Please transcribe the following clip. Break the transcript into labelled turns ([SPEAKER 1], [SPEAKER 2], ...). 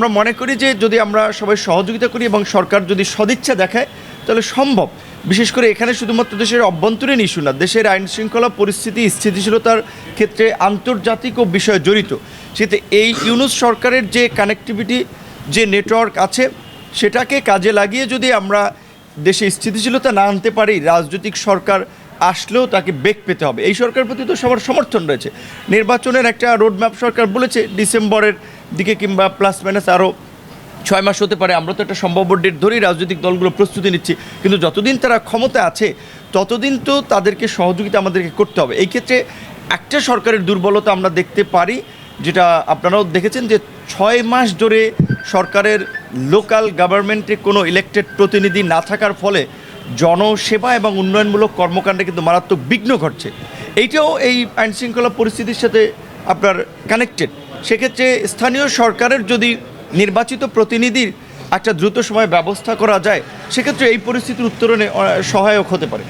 [SPEAKER 1] আমরা মনে করি যে যদি আমরা সবাই সহযোগিতা করি এবং সরকার যদি সদিচ্ছা দেখায় তাহলে সম্ভব। বিশেষ করে এখানে শুধুমাত্র দেশের অভ্যন্তরীণ ইস্যু না, দেশের আইন শৃঙ্খলা পরিস্থিতি স্থিতিশীলতার ক্ষেত্রে আন্তর্জাতিকও বিষয় জড়িত। সেতে এই ইউনূস সরকারের যে কানেক্টিভিটি, যে নেটওয়ার্ক আছে, সেটাকে কাজে লাগিয়ে যদি আমরা দেশে স্থিতিশীলতা না আনতে পারি, রাজনৈতিক সরকার আসলেও তাকে বেগ পেতে হবে। এই সরকারের প্রতি তো সবার সমর্থন রয়েছে। নির্বাচনের একটা রোডম্যাপ সরকার বলেছে ডিসেম্বরের দিকে কিংবা প্লাস মাইনাস আরও 6 মাস হতে পারে। আমরা তো একটা সম্ভাব্য ডেট ধরেই রাজনৈতিক দলগুলো প্রস্তুতি নিচ্ছি, কিন্তু যতদিন তারা ক্ষমতা আছে ততদিন তো তাদেরকে সহযোগিতা আমাদেরকে করতে হবে। এই ক্ষেত্রে একটা সরকারের দুর্বলতা আমরা দেখতে পারি, যেটা আপনারাও দেখেছেন, যে 6 মাস ধরে সরকারের লোকাল গভর্নমেন্টে কোনো ইলেকটেড প্রতিনিধি না থাকার ফলে জনসেবা এবং উন্নয়নমূলক কর্মকাণ্ডে কিন্তু মারাত্মক বিঘ্ন ঘটছে। এইটাও এই আইনশৃঙ্খলা পরিস্থিতির সাথে আপনার কানেক্টেড। সেক্ষেত্রে স্থানীয় সরকারের যদি নির্বাচিত প্রতিনিধির একটা দ্রুত সময় ব্যবস্থা করা যায়, সেক্ষেত্রে এই পরিস্থিতির উত্তরণে সহায়ক হতে পারে।